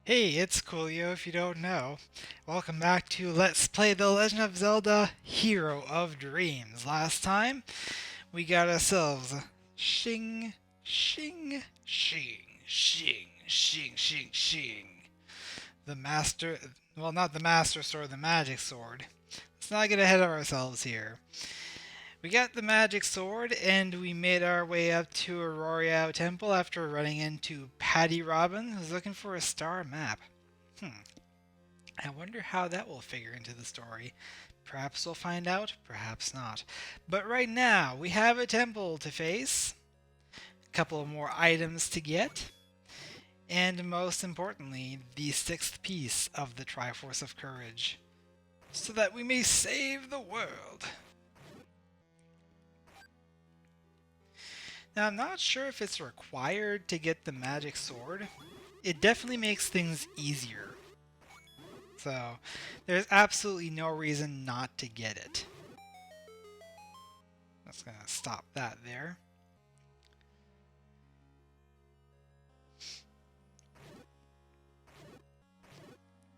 Hey, it's Coolio if you don't know. Welcome back to Let's Play The Legend of Zelda Hero of Dreams. Last time, we got ourselves Shing, Shing, Shing, Shing, Shing, Shing, Shing. The Master, well, not the Master Sword, the Magic Sword. Let's not get ahead of ourselves here. We got the Magic Sword, and we made our way up to Auroria Temple after running into Patty Robin, who's looking for a star map. I wonder how that will figure into the story. Perhaps we'll find out, perhaps not. But right now, we have a temple to face, a couple of more items to get, and most importantly, the sixth piece of the Triforce of Courage, so that we may save the world. Now, I'm not sure if it's required to get the magic sword. It definitely makes things easier. So, there's absolutely no reason not to get it. That's going to stop that there.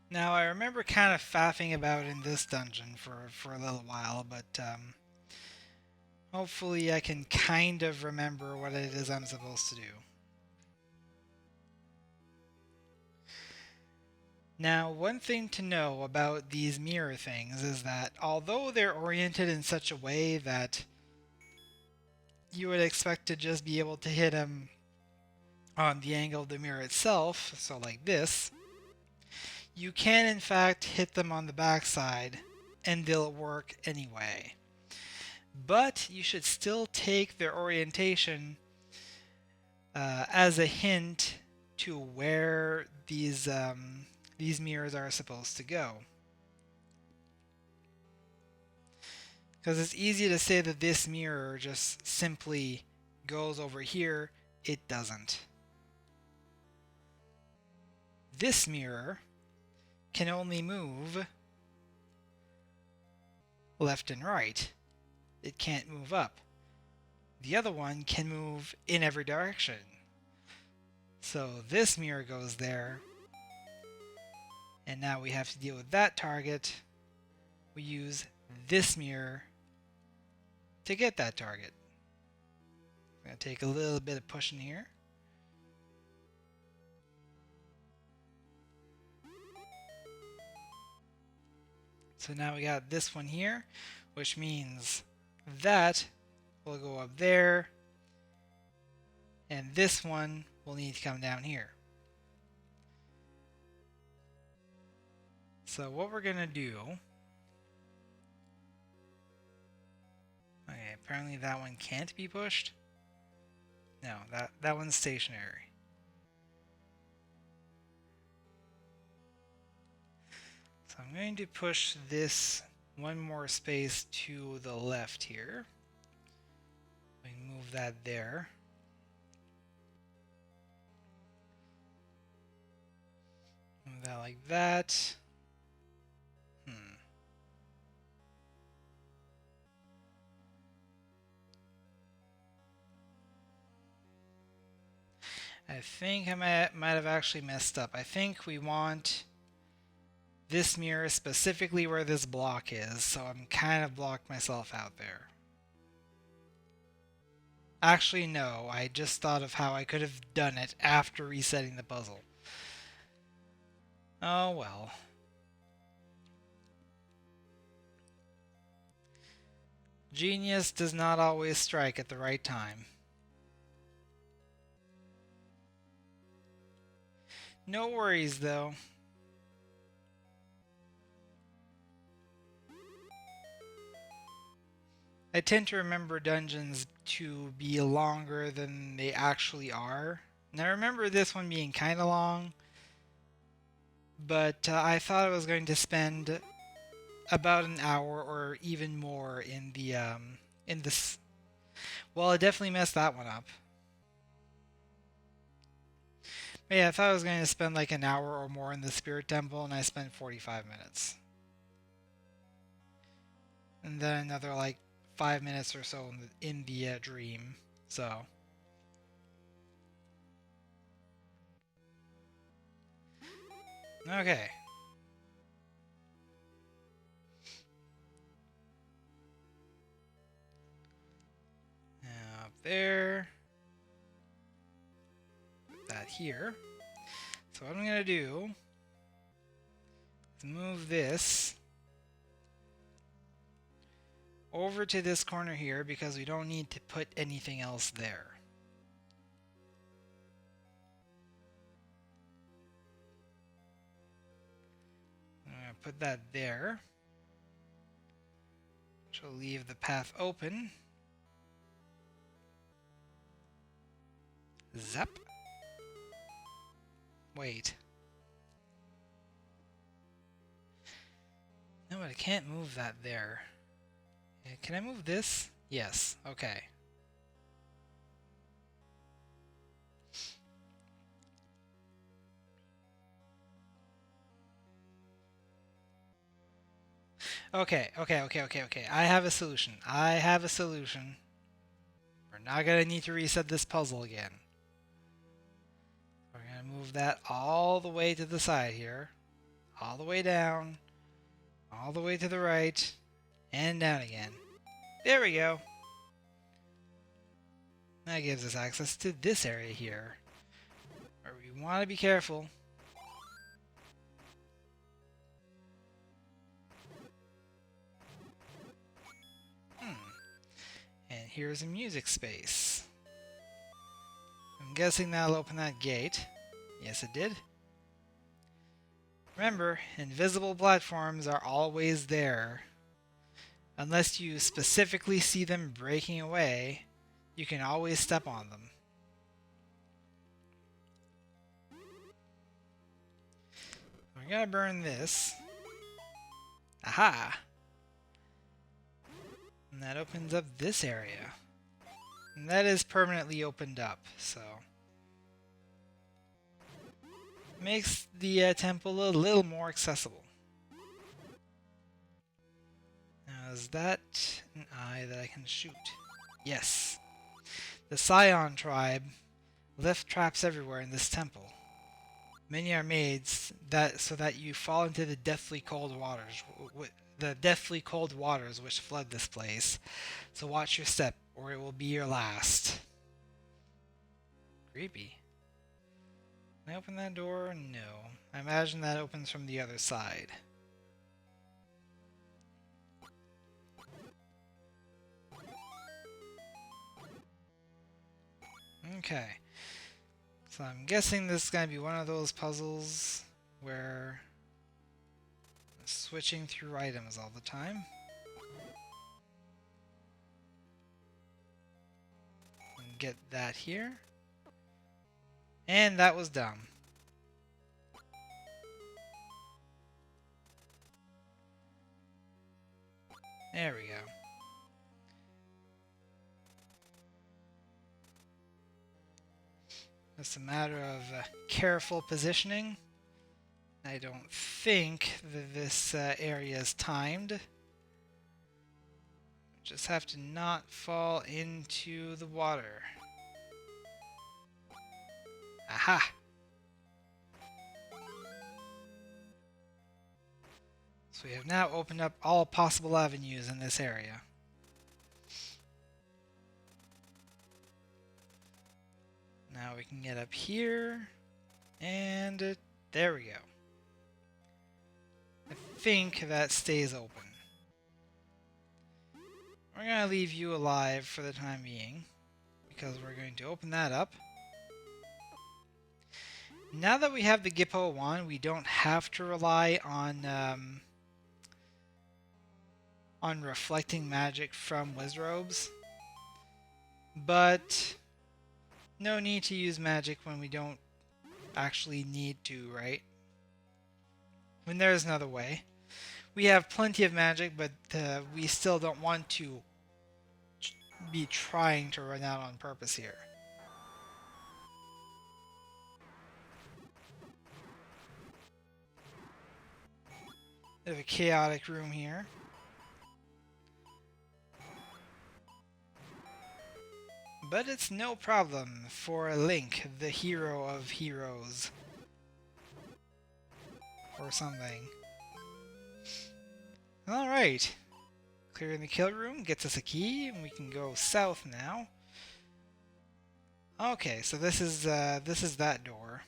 Now, I remember kind of faffing about in this dungeon for a little while, but hopefully I can kind of remember what it is I'm supposed to do. Now, one thing to know about these mirror things is that although they're oriented in such a way that you would expect to just be able to hit them on the angle of the mirror itself, so like this, you can in fact hit them on the backside and they'll work anyway. But you should still take their orientation as a hint to where these mirrors are supposed to go. Because it's easy to say that this mirror just simply goes over here. It doesn't. This mirror can only move left and right. It can't move up. The other one can move in every direction. So this mirror goes there. And now we have to deal with that target. We use this mirror to get that target. I'm going to take a little bit of pushing here. So now we got this one here, which means that will go up there, and this one will need to come down here. So what we're going to do... Okay, apparently that one can't be pushed. No, that one's stationary. So I'm going to push this one more space to the left here. We can move that there. Move that like that. I think I might have actually messed up. I think we want this mirror specifically where this block is, so I'm kind of blocked myself out there. Actually, no, I just thought of how I could have done it after resetting the puzzle. Oh well. Genius does not always strike at the right time. No worries, though. I tend to remember dungeons to be longer than they actually are. And I remember this one being kind of long, but I thought I was going to spend about an hour or even more in this. Well, I definitely messed that one up. But yeah, I thought I was going to spend like an hour or more in the Spirit Temple, and I spent 45 minutes. And then another like 5 minutes or so in the dream. So Okay. Now up there. That here. So what I'm gonna do is move this over to this corner here because we don't need to put anything else there. I'm gonna put that there, which will leave the path open. Zap. Wait. No, but I can't move that there. Can I move this? Yes. Okay. Okay. I have a solution. We're not gonna need to reset this puzzle again. We're gonna move that all the way to the side here. All the way down. All the way to the right. And down again. There we go. That gives us access to this area here, where we want to be careful. And here's a music space. I'm guessing that'll open that gate. Yes, it did. Remember, invisible platforms are always there. Unless you specifically see them breaking away, you can always step on them. We're gonna burn this. Aha! And that opens up this area. And that is permanently opened up, so... makes the temple a little more accessible. Now, is that an eye that I can shoot? Yes. The Scion tribe left traps everywhere in this temple. Many are made so that you fall into the deathly cold waters, which flood this place. So watch your step, or it will be your last. Creepy. Can I open that door? No. I imagine that opens from the other side. Okay. So I'm guessing this is going to be one of those puzzles where I'm switching through items all the time. And get that here. And that was dumb. There we go. It's a matter of careful positioning. I don't think that this area is timed. Just have to not fall into the water. Aha! So we have now opened up all possible avenues in this area. Now we can get up here, and there we go. I think that stays open. We're going to leave you alive for the time being, because we're going to open that up. Now that we have the Gippo wand, we don't have to rely on reflecting magic from Wizrobes. But no need to use magic when we don't actually need to, right? When there's another way. We have plenty of magic, but we still don't want to be trying to run out on purpose here. Bit of a chaotic room here. But it's no problem for Link, the hero of heroes. or something. Alright. Clearing the kill room gets us a key, and we can go south now. Okay, so this is that door.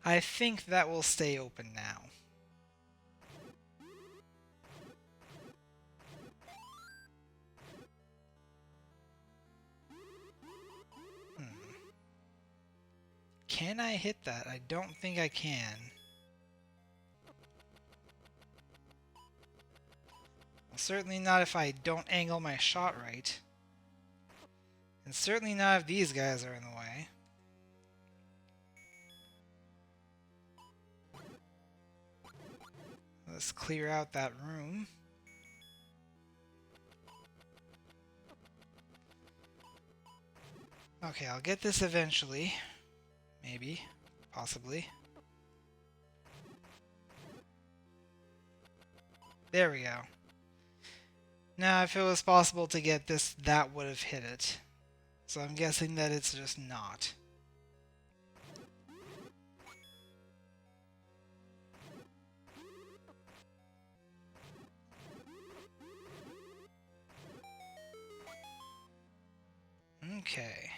I think that will stay open now. Can I hit that? I don't think I can. Well, certainly not if I don't angle my shot right. And certainly not if these guys are in the way. Let's clear out that room. Okay, I'll get this eventually. Maybe. Possibly. There we go. Now, if it was possible to get this, that would have hit it. So I'm guessing that it's just not. Okay.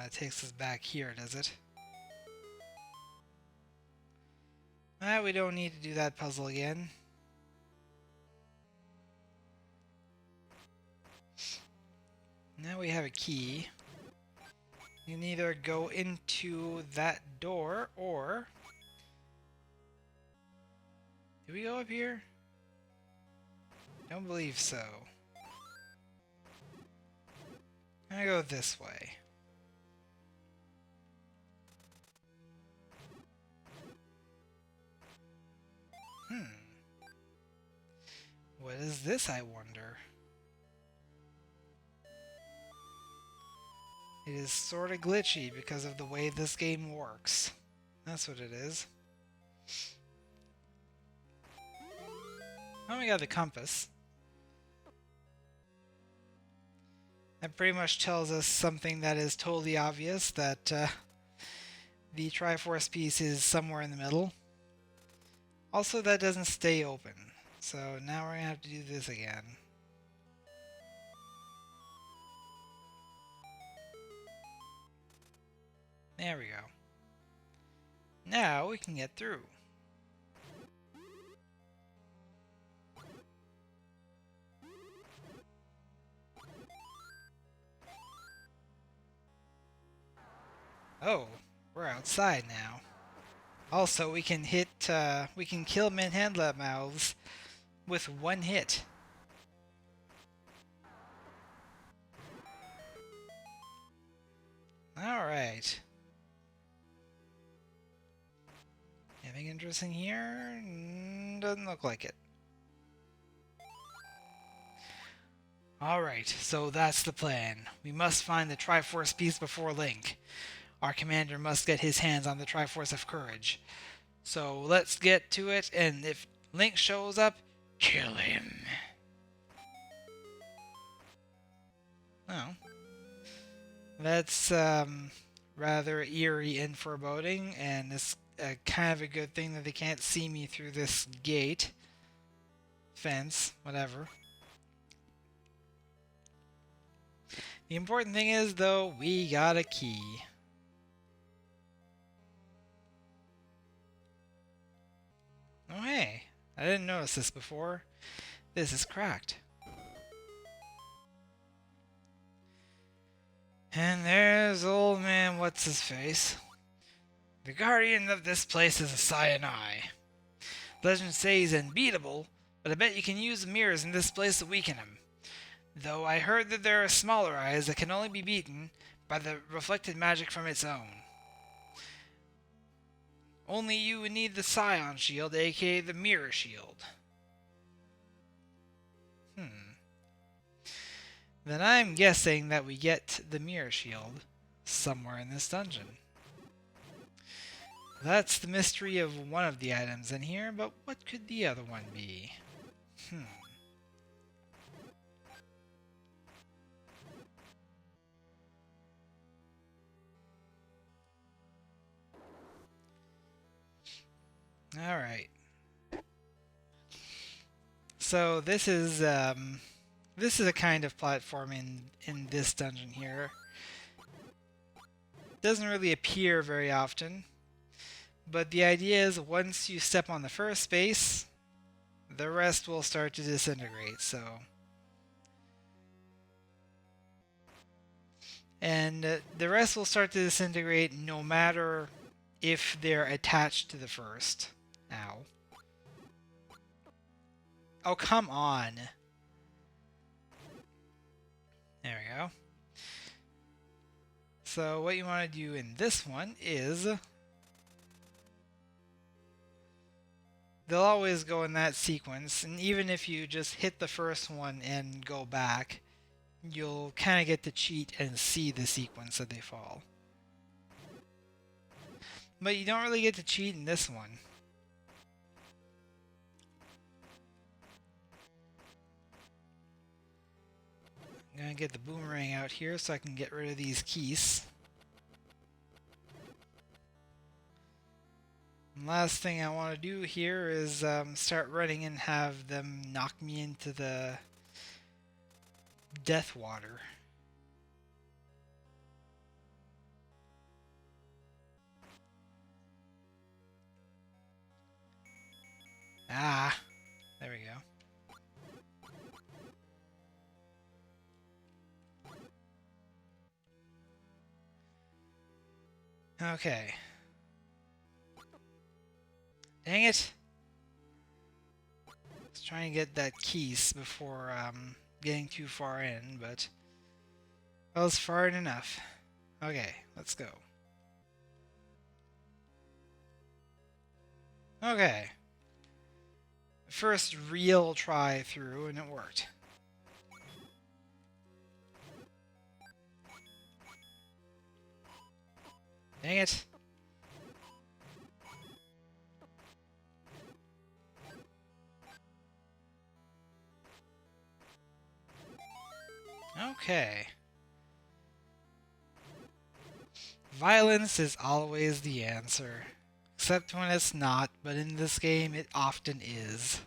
It takes us back here, does it? We don't need to do that puzzle again. Now we have a key. You can either go into that door, or... Did we go up here? Don't believe so. I'm gonna go this way. What is this, I wonder? It is sort of glitchy because of the way this game works. That's what it is. Oh, we got the compass. That pretty much tells us something that is totally obvious, that the Triforce piece is somewhere in the middle. Also, that doesn't stay open. So now we're going to have to do this again. There we go. Now we can get through. Oh, we're outside now. Also, we can kill manhandla mouths with one hit. Alright. Anything interesting here? Doesn't look like it. Alright, so that's the plan. We must find the Triforce piece before Link. Our commander must get his hands on the Triforce of Courage. So let's get to it, and if Link shows up, kill him. Oh. That's rather eerie and foreboding, and it's kind of a good thing that they can't see me through this gate. Fence, whatever. The important thing is, though, we got a key. Oh hey, I didn't notice this before. This is cracked. And there's old man what's-his-face. The guardian of this place is a Cyanide. Legends say he's unbeatable, but I bet you can use the mirrors in this place to weaken him. Though I heard that there are smaller eyes that can only be beaten by the reflected magic from its own. Only you would need the Scion Shield, aka the Mirror Shield. Then I'm guessing that we get the Mirror Shield somewhere in this dungeon. That's the mystery of one of the items in here, but what could the other one be? Alright. So this is a kind of platform in this dungeon here. Doesn't really appear very often, but the idea is once you step on the first space, the rest will start to disintegrate. And the rest will start to disintegrate no matter if they're attached to the first. Ow. Oh, come on. There we go. So what you want to do in this one is they'll always go in that sequence, and even if you just hit the first one and go back, you'll kind of get to cheat and see the sequence that they fall. But you don't really get to cheat in this one. I'm going to get the boomerang out here so I can get rid of these keys. And last thing I want to do here is start running and have them knock me into the death water. Ah, there we go. Okay. Dang it! Let's try and get that keys before getting too far in, but I was far enough. Okay, let's go. Okay. First real try through, and it worked. Dang it. Okay. Violence is always the answer. Except when it's not, but in this game it often is.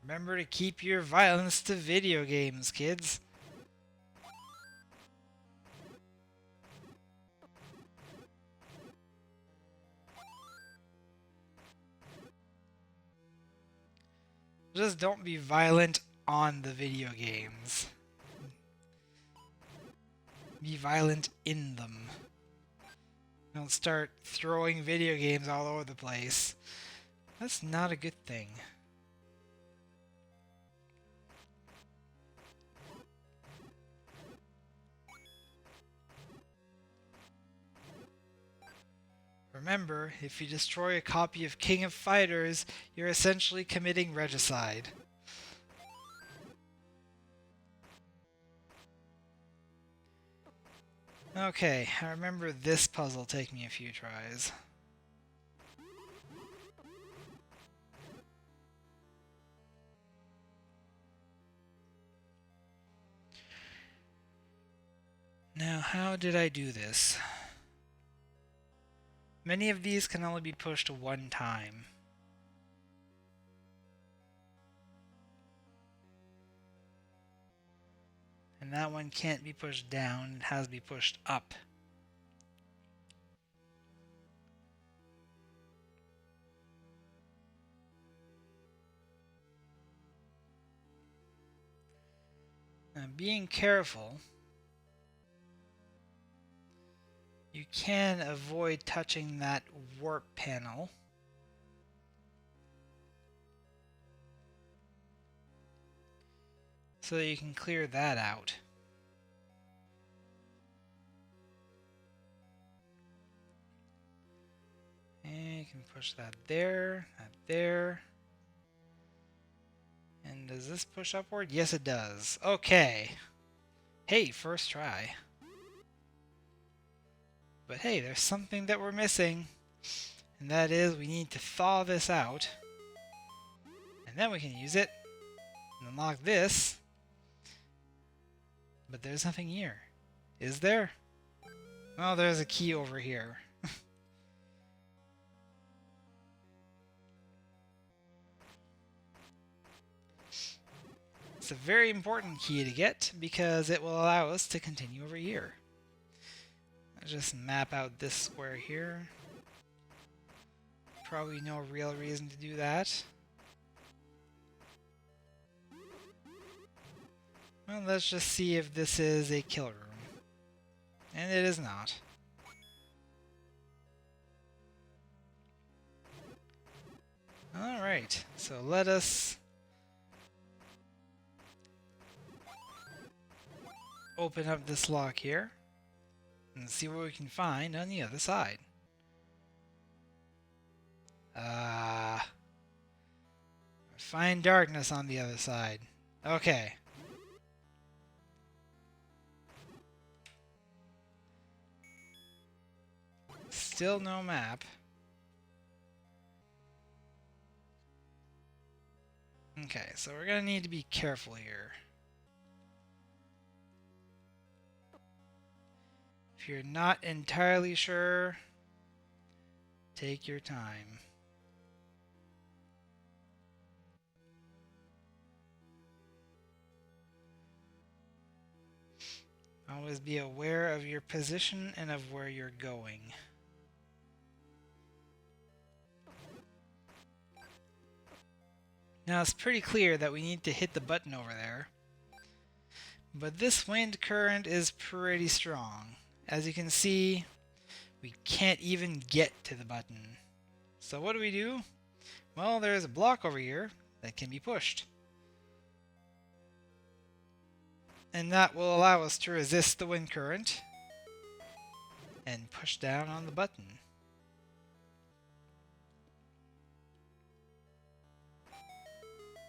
Remember to keep your violence to video games, kids. Just don't be violent on the video games. Be violent in them. Don't start throwing video games all over the place. That's not a good thing. Remember, if you destroy a copy of King of Fighters, you're essentially committing regicide. Okay, I remember this puzzle taking me a few tries. Now, how did I do this? Many of these can only be pushed one time. And that one can't be pushed down, it has to be pushed up. Now, being careful, you can avoid touching that warp panel. So that you can clear that out. And you can push that there, that there. And does this push upward? Yes, it does. Okay. Hey, first try. But hey, there's something that we're missing. And that is we need to thaw this out. And then we can use it and unlock this. But there's nothing here. Is there? Oh, there's a key over here. It's a very important key to get because it will allow us to continue over here. Let's just map out this square here. Probably no real reason to do that. Well, let's just see if this is a kill room. And it is not. Alright, so let us open up this lock here and see what we can find on the other side. Find darkness on the other side. Okay. Still no map. Okay, so we're gonna need to be careful here. If you're not entirely sure, take your time. Always be aware of your position and of where you're going. Now it's pretty clear that we need to hit the button over there. But this wind current is pretty strong. As you can see, we can't even get to the button. So what do? Well, there's a block over here that can be pushed. And that will allow us to resist the wind current and push down on the button.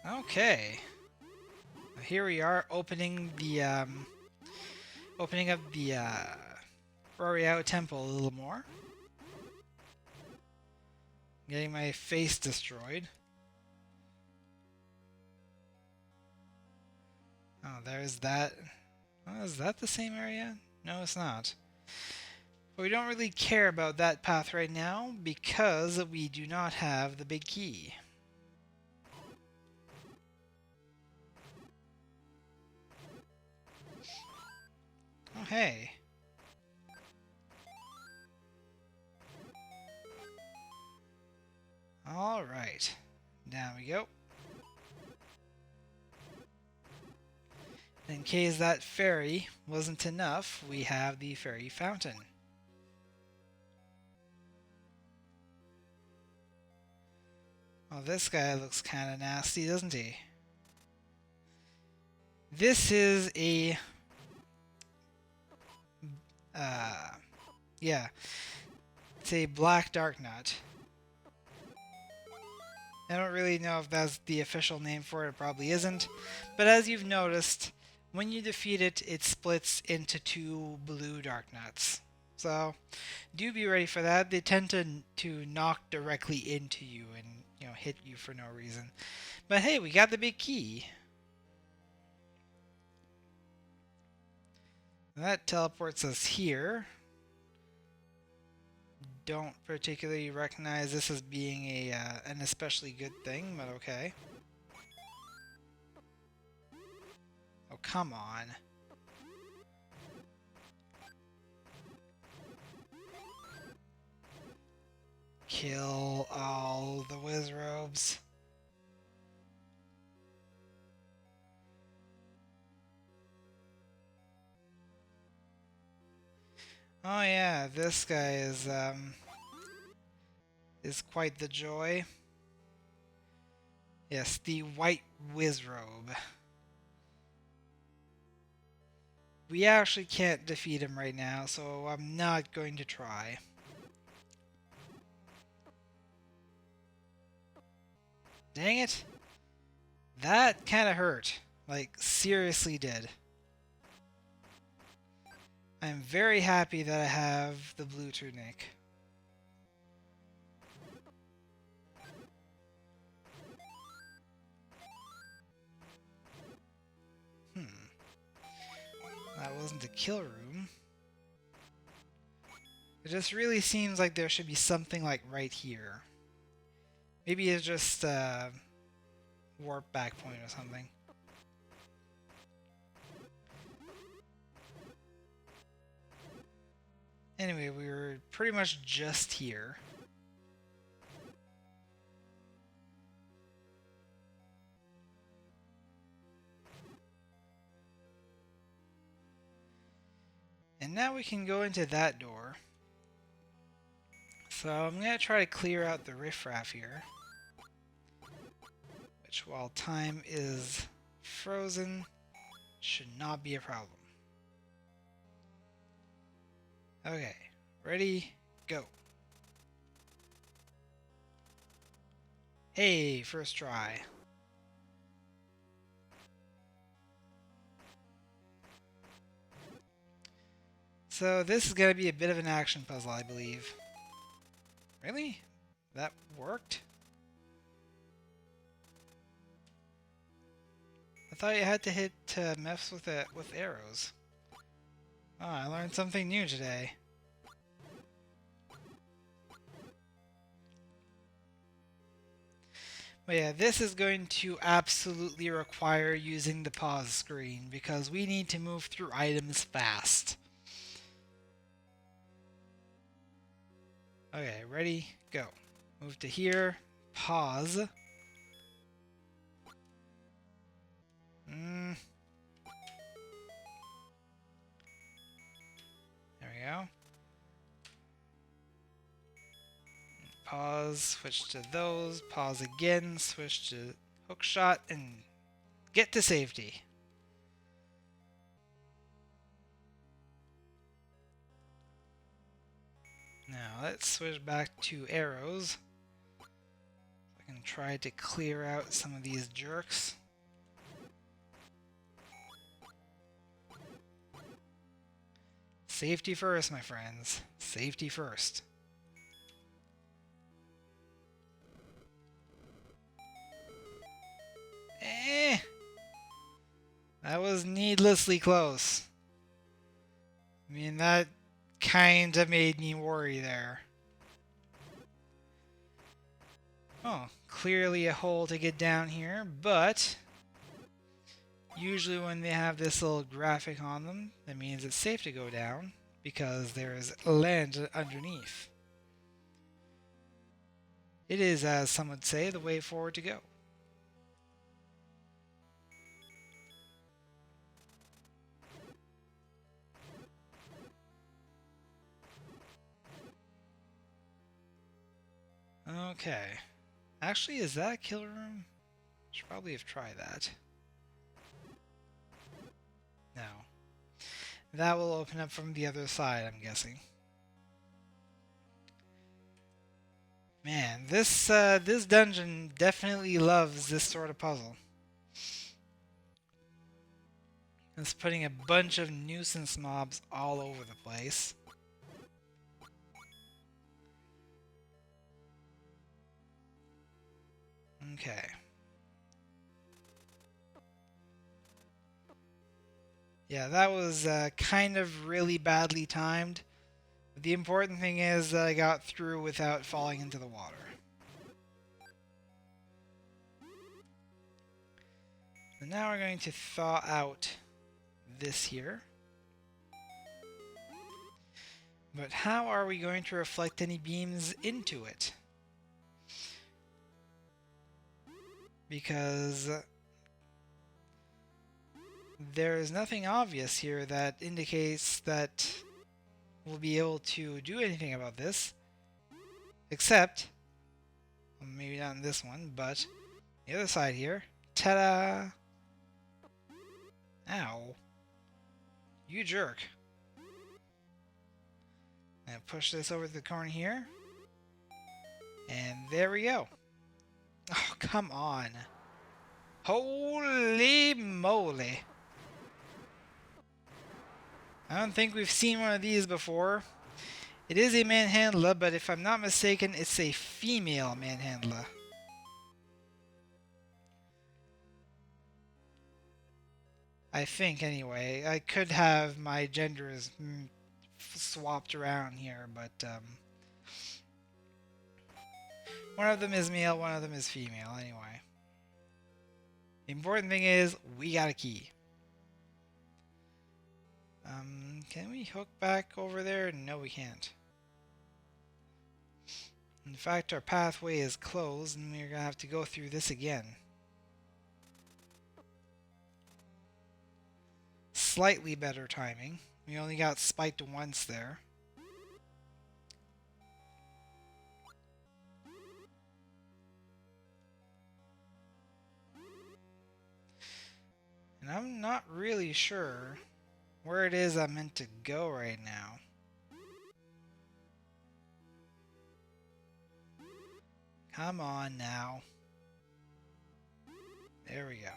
Okay. Here we are opening up the Roryao Temple a little more. Getting my face destroyed. Oh, there's that. Oh, is that the same area? No, it's not. But we don't really care about that path right now because we do not have the big key. Oh, hey. Alright. Down we go. In case that fairy wasn't enough, we have the fairy fountain. Oh, this guy looks kind of nasty, doesn't he? This is a... yeah. It's a black dark nut. I don't really know if that's the official name for it. It probably isn't. But as you've noticed, when you defeat it, it splits into 2 blue dark nuts. So, do be ready for that. They tend to knock directly into you and, you know, hit you for no reason. But hey, we got the big key. That teleports us here. Don't particularly recognize this as being an especially good thing, but okay. Oh, come on. Kill all the Wizrobes. Oh yeah, this guy is quite the joy. Yes, the white Wizrobe. We actually can't defeat him right now, so I'm not going to try. Dang it! That kinda hurt. Like, seriously did. I'm very happy that I have the blue tunic. That wasn't a kill room. It just really seems like there should be something like right here. Maybe it's just a warp back point or something. Anyway, we were pretty much just here. And now we can go into that door. So I'm going to try to clear out the riffraff here. Which, while time is frozen, should not be a problem. Okay, ready, go. Hey, first try. So this is going to be a bit of an action puzzle, I believe. Really? That worked? I thought you had to hit mess with it with arrows. Oh, I learned something new today. But yeah, this is going to absolutely require using the pause screen because we need to move through items fast. Okay, ready, go. Move to here, pause. There we go. Pause, switch to those, pause again, switch to hookshot, and get to safety. Now let's switch back to arrows. I can try to clear out some of these jerks. Safety first, my friends. Safety first. That was needlessly close. I mean, that kinda made me worry there. Oh, clearly a hole to get down here, but usually when they have this little graphic on them, that means it's safe to go down because there is land underneath. It is, as some would say, the way forward to go. Okay. Actually, is that a kill room? Should probably have tried that. No. That will open up from the other side, I'm guessing. Man, this dungeon definitely loves this sort of puzzle. It's putting a bunch of nuisance mobs all over the place. Okay. Yeah, that was kind of really badly timed. But the important thing is that I got through without falling into the water. So now we're going to thaw out this here. But how are we going to reflect any beams into it? Because there is nothing obvious here that indicates that we'll be able to do anything about this. Except, well, maybe not in this one, but the other side here. Ta-da! Ow. You jerk. Now push this over to the corner here. And there we go. Oh, come on. Holy moly. I don't think we've seen one of these before. It is a manhandler, but if I'm not mistaken, it's a female manhandler. I think, anyway. I could have my genders swapped around here, but one of them is male, one of them is female, anyway. The important thing is, we got a key. Can we hook back over there? No, we can't. In fact, our pathway is closed, and we're gonna have to go through this again. Slightly better timing. We only got spiked once there. And I'm not really sure where it is I'm meant to go right now. Come on now. There we go.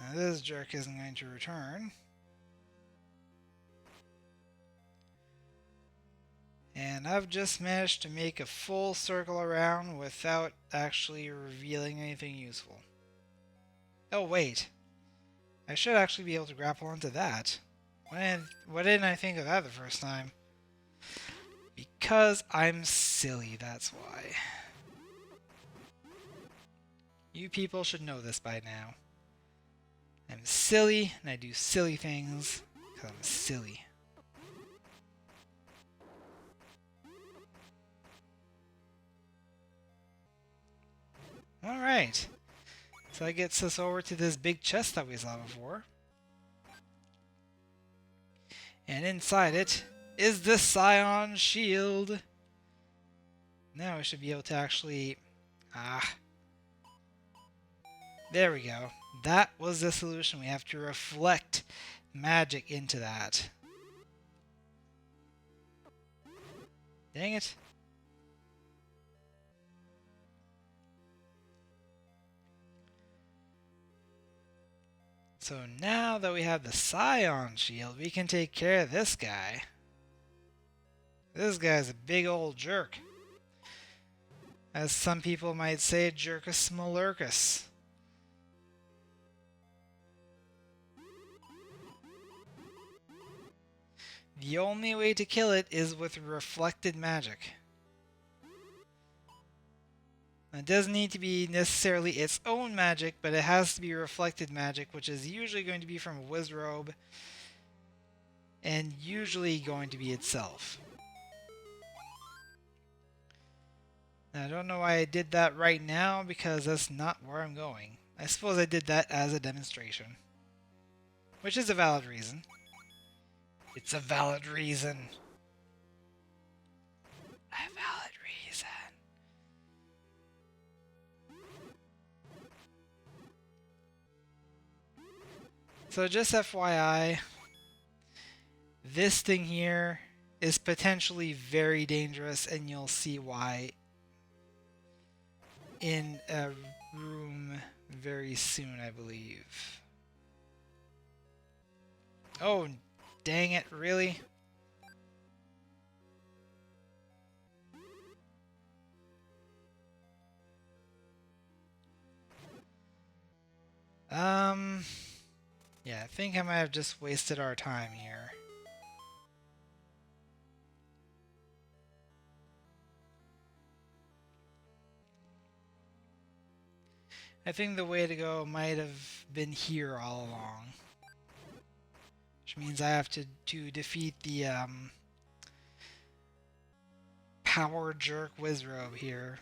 Now this jerk isn't going to return. And I've just managed to make a full circle around without actually revealing anything useful. Oh wait, I should actually be able to grapple onto that. Why didn't I think of that the first time? Because I'm silly, that's why. You people should know this by now. I'm silly, and I do silly things because I'm silly. Alright, so that gets us over to this big chest that we saw before. And inside it is the Scion Shield. Now we should be able to actually... There we go. That was the solution. We have to reflect magic into that. Dang it. So now that we have the Scion Shield, we can take care of this guy. This guy's a big old jerk. As some people might say, Jerkus Malurkus. The only way to kill it is with reflected magic. It doesn't need to be necessarily its own magic, but it has to be reflected magic, which is usually going to be from a Wizrobe, and usually going to be itself. Now, I don't know why I did that right now, because that's not where I'm going. I suppose I did that as a demonstration. Which is a valid reason. It's a valid reason. A valid reason. So just FYI, this thing here is potentially very dangerous, and you'll see why in a room very soon, I believe. Oh, dang it, really? Yeah, I think I might have just wasted our time here. I think the way to go might have been here all along. Which means I have to defeat the Power Jerk Wizrobe here.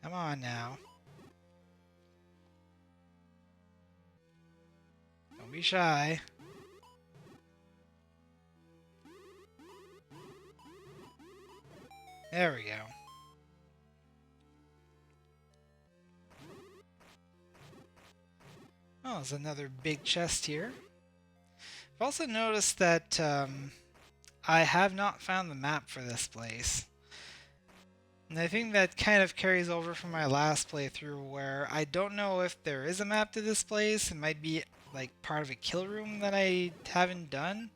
Come on now. Don't be shy. There we go. Oh, there's another big chest here. I've also noticed that I have not found the map for this place. And I think that kind of carries over from my last playthrough, where I don't know if there is a map to this place. It might be like part of a kill room that I haven't done.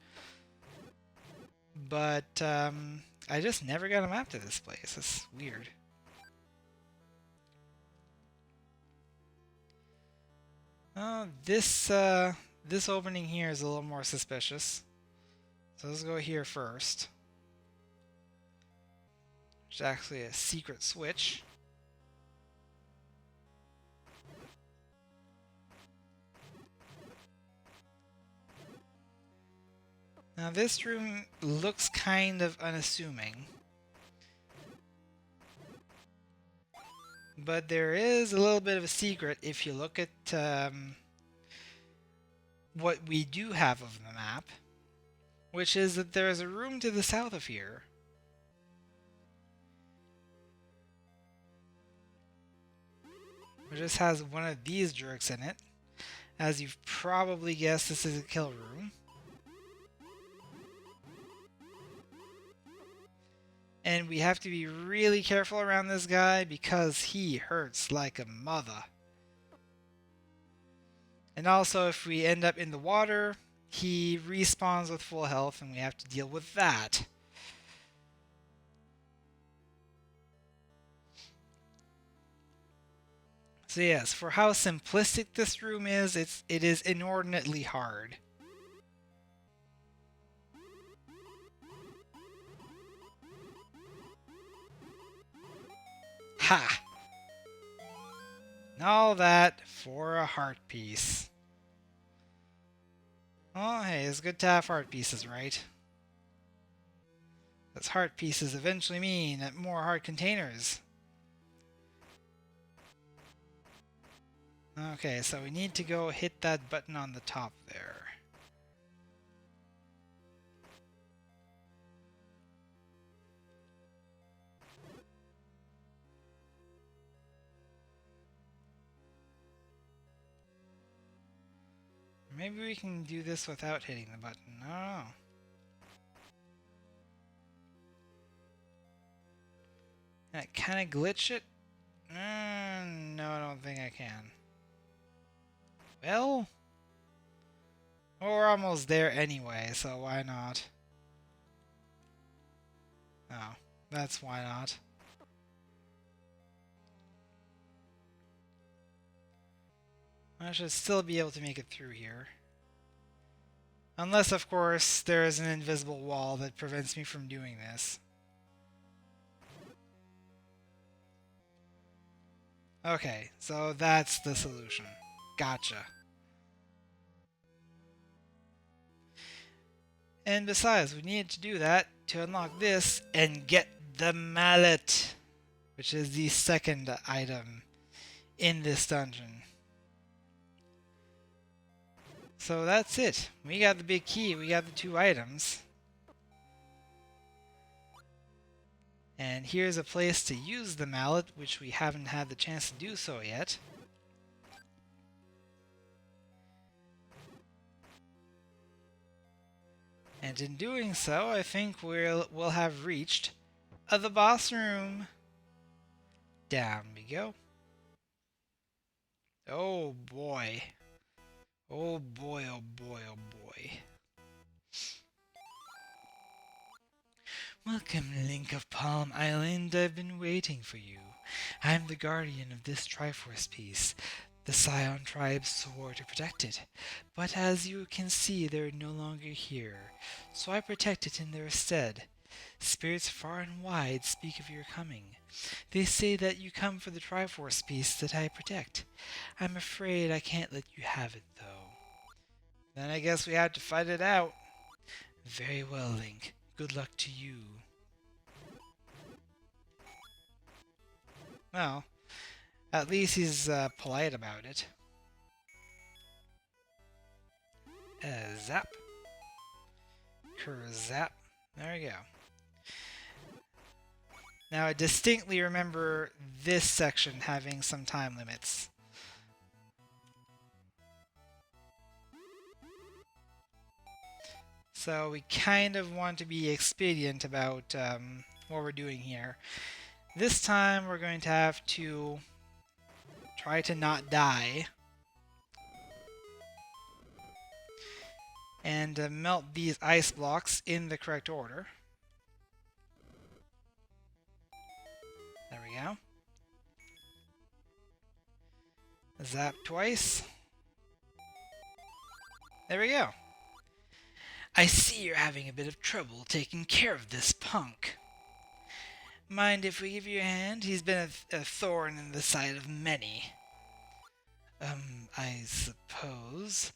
But I just never got a map to this place. It's weird. Oh, this opening here is a little more suspicious. So let's go here first. Which is actually a secret switch. Now this room looks kind of unassuming. But there is a little bit of a secret if you look at what we do have of the map, which is that there is a room to the south of here. It just has one of these jerks in it. As you've probably guessed, this is a kill room. And we have to be really careful around this guy because he hurts like a mother. And also, if we end up in the water, he respawns with full health and we have to deal with that. So yes, for how simplistic this room is, it is inordinately hard. Ha! All that for a heart piece. Oh, hey, it's good to have heart pieces, right? Because heart pieces eventually mean more heart containers. Okay, so we need to go hit that button on the top there. Maybe we can do this without hitting the button. I don't know. Can I kind of glitch it? No, I don't think I can. Well, we're almost there anyway, so why not? Oh, that's why not. I should still be able to make it through here. Unless, of course, there is an invisible wall that prevents me from doing this. Okay, so that's the solution. Gotcha. And besides, we needed to do that to unlock this and get the mallet, which is the second item in this dungeon. So that's it. We got the big key, we got the 2 items. And here's a place to use the mallet, which we haven't had the chance to do so yet. And in doing so, I think we'll have reached the boss room. Down we go. Oh boy. Oh boy, oh boy, oh boy. Welcome, Link of Palm Island. I've been waiting for you. I'm the guardian of this Triforce piece. The Scion tribe swore to protect it, but as you can see, they're no longer here, so I protect it in their stead. Spirits far and wide speak of your coming. They say that you come for the Triforce piece that I protect. I'm afraid I can't let you have it, though. Then I guess we have to fight it out. Very well, Link. Good luck to you. Well, at least he's polite about it. Zap. Zap. There we go. Now I distinctly remember this section having some time limits. So we kind of want to be expedient about what we're doing here. This time we're going to have to try to not die. And melt these ice blocks in the correct order. There we go. Zap twice. There we go. I see you're having a bit of trouble taking care of this punk. Mind if we give you a hand? He's been a thorn in the side of many. I suppose.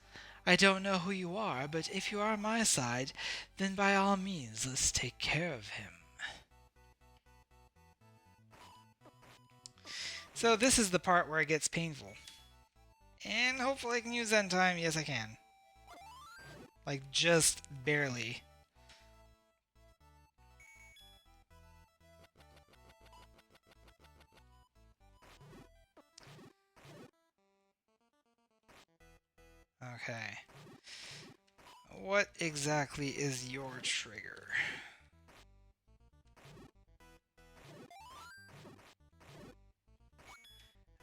I don't know who you are, but if you are on my side, then by all means, let's take care of him. So this is the part where it gets painful. And hopefully I can use that in time. Yes, I can. Like, just barely. Okay. What exactly is your trigger?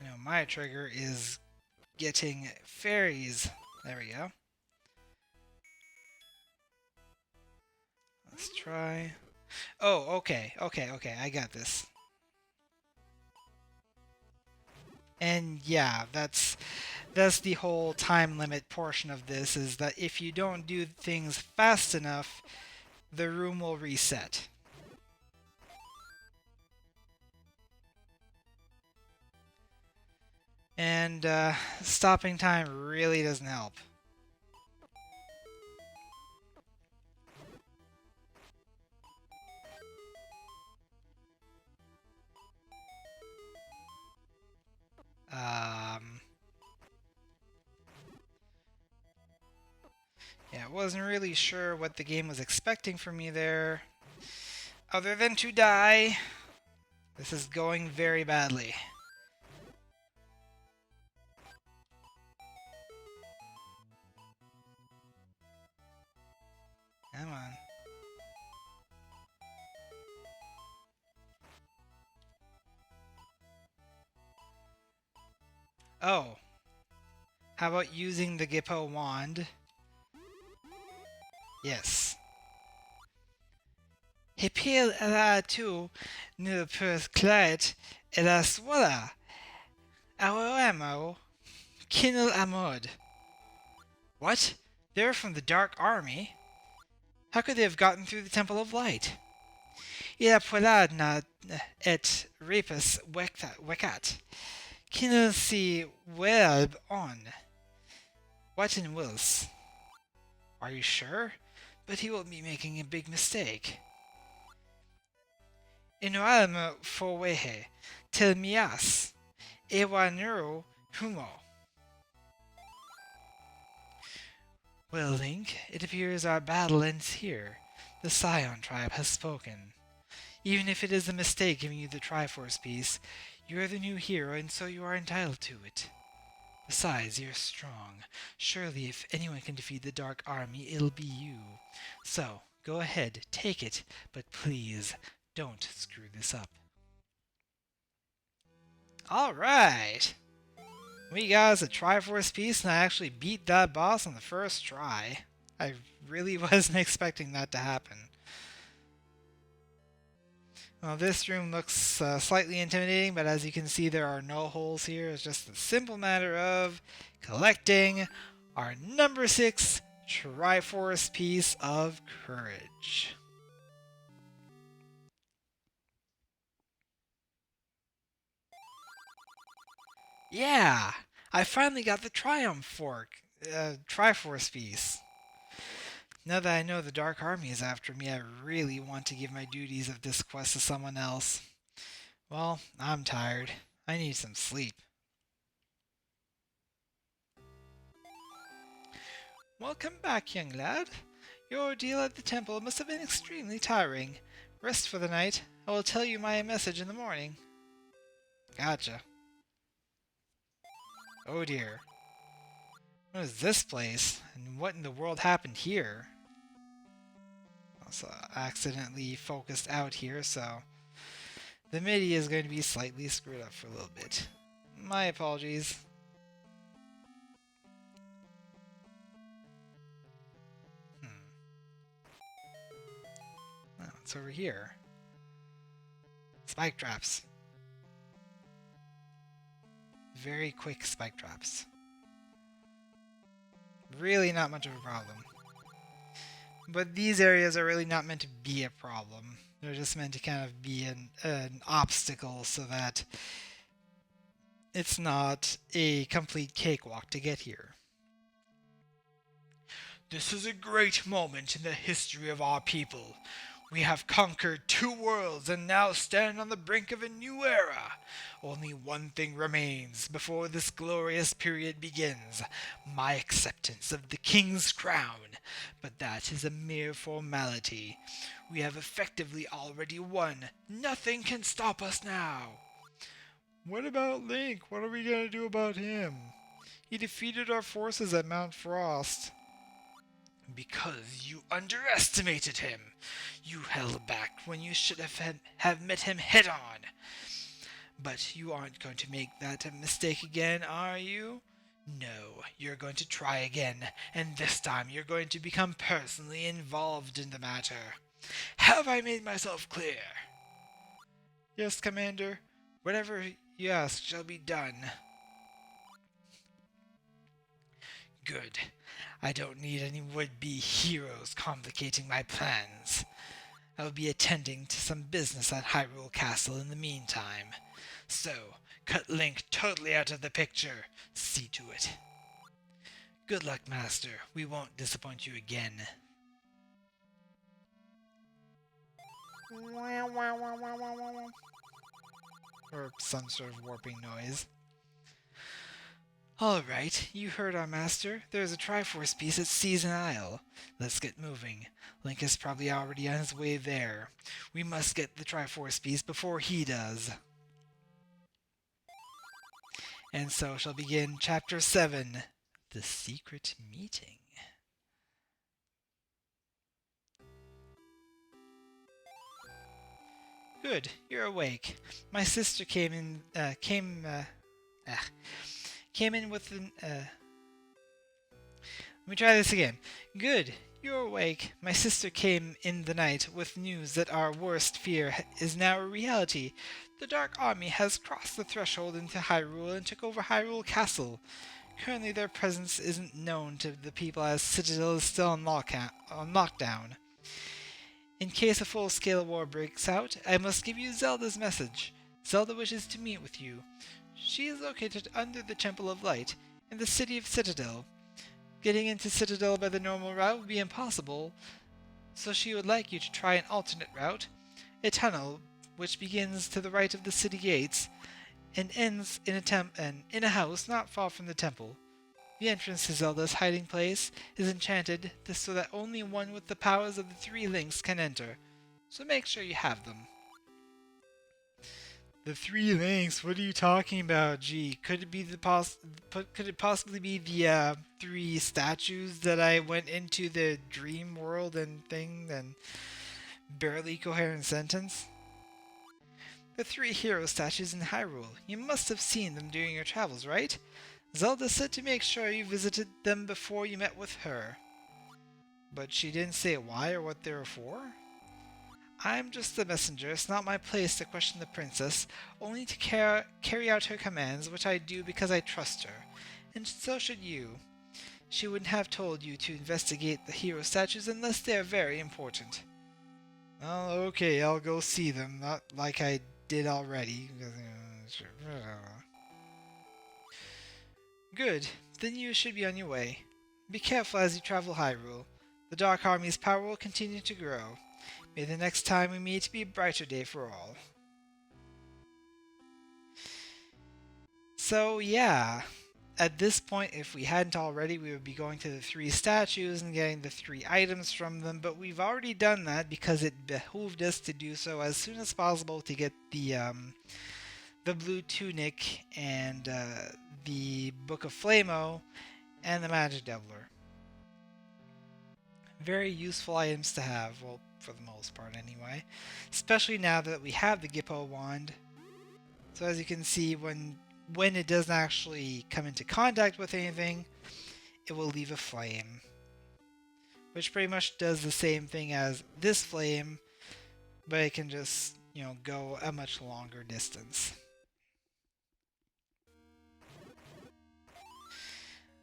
No, my trigger is getting fairies. There we go. Let's try. Oh, okay, I got this. And yeah, that's the whole time limit portion of this, is that if you don't do things fast enough, the room will reset. And stopping time really doesn't help. Yeah, I wasn't really sure what the game was expecting from me there, other than to die. This is going very badly. Come on. Oh, how about using the Gippo wand? Yes. Hipil ala tu ne perclait elas voila. Aoamo kinel amod. What? They're from the Dark Army? How could they have gotten through the Temple of Light? Ila poladna et repus wecat. Kinel si welb on. What in Wills? Are you sure? But he will be making a big mistake. Inualma fowehe, tel mias, ewa neuro humo. Well, Link, it appears our battle ends here. The Scion tribe has spoken. Even if it is a mistake giving you the Triforce piece, you are the new hero and so you are entitled to it. Besides, you're strong. Surely if anyone can defeat the Dark Army, it'll be you. So, go ahead, take it, but please, don't screw this up. Alright! We got us a Triforce piece, and I actually beat that boss on the first try. I really wasn't expecting that to happen. Well, this room looks slightly intimidating, but as you can see, there are no holes here. It's just a simple matter of collecting our number 6 Triforce piece of courage. Yeah! I finally got the Triforce piece. Now that I know the Dark Army is after me, I really want to give my duties of this quest to someone else. Well, I'm tired. I need some sleep. Welcome back, young lad. Your ordeal at the temple must have been extremely tiring. Rest for the night. I will tell you my message in the morning. Gotcha. Oh dear. What is this place? And what in the world happened here? Also, accidentally focused out here, so the MIDI is going to be slightly screwed up for a little bit. My apologies. Oh, it's over here. Spike traps. Very quick spike traps. Really not much of a problem. But these areas are really not meant to be a problem. They're just meant to kind of be an obstacle so that it's not a complete cakewalk to get here. This is a great moment in the history of our people. We have conquered 2 worlds and now stand on the brink of a new era. Only one thing remains before this glorious period begins, my acceptance of the king's crown. But that is a mere formality. We have effectively already won. Nothing can stop us now. What about Link? What are we going to do about him? He defeated our forces at Mount Frost. Because you underestimated him. You held back when you should have met him head on. But you aren't going to make that mistake again, are you? No, you're going to try again, and this time you're going to become personally involved in the matter. Have I made myself clear? Yes, Commander. Whatever you ask shall be done. Good. I don't need any would-be heroes complicating my plans. I will be attending to some business at Hyrule Castle in the meantime. So, cut Link totally out of the picture. See to it. Good luck, Master. We won't disappoint you again. Or some sort of warping noise. Alright, you heard our master. There's a Triforce piece at Season Isle. Let's get moving. Link is probably already on his way there. We must get the Triforce piece before he does. And so shall begin Chapter 7, The Secret Meeting. Good, you're awake. My sister came in with an, Let me try this again. Good, you're awake. My sister came in the night with news that our worst fear is now a reality. The Dark Army has crossed the threshold into Hyrule and took over Hyrule Castle. Currently their presence isn't known to the people as Citadel is still on lockdown. In case a full-scale war breaks out, I must give you Zelda's message. Zelda wishes to meet with you. She is located under the Temple of Light, in the city of Citadel. Getting into Citadel by the normal route would be impossible, so she would like you to try an alternate route, a tunnel which begins to the right of the city gates and ends in a house not far from the temple. The entrance to Zelda's hiding place is enchanted so that only one with the powers of the 3 links can enter, so make sure you have them. The 3 links? What are you talking about? Gee, could it be could it possibly be the 3 statues that I went into the dream world and thing and barely coherent sentence? The 3 hero statues in Hyrule. You must have seen them during your travels, right? Zelda said to make sure you visited them before you met with her. But she didn't say why or what they were for? I'm just the messenger. It's not my place to question the princess, only to carry out her commands, which I do because I trust her. And so should you. She wouldn't have told you to investigate the hero statues unless they are very important. Well, okay, I'll go see them, not like I did already. Good, then you should be on your way. Be careful as you travel Hyrule. The Dark Army's power will continue to grow. May the next time we meet be a brighter day for all. So yeah, at this point, if we hadn't already, we would be going to the 3 statues and getting the 3 items from them, but we've already done that because it behooved us to do so as soon as possible to get the blue tunic and the Book of Flamo and the Magic Deviler. Very useful items to have, well, for the most part anyway. Especially now that we have the Gippo wand. So as you can see, when it doesn't actually come into contact with anything, it will leave a flame. Which pretty much does the same thing as this flame, but it can just, go a much longer distance.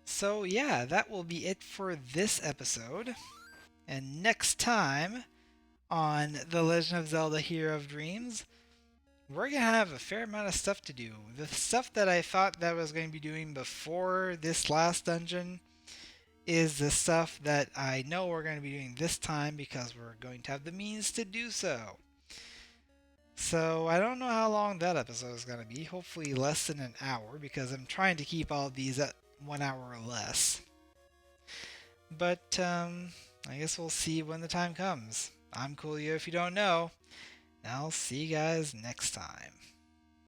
So yeah, that will be it for this episode. And next time on The Legend of Zelda Hero of Dreams, we're going to have a fair amount of stuff to do. The stuff that I thought that I was going to be doing before this last dungeon is the stuff that I know we're going to be doing this time because we're going to have the means to do so. So I don't know how long that episode is going to be. Hopefully less than an hour because I'm trying to keep all these at 1 hour or less. But I guess we'll see when the time comes. I'm Coolio if you don't know. And I'll see you guys next time.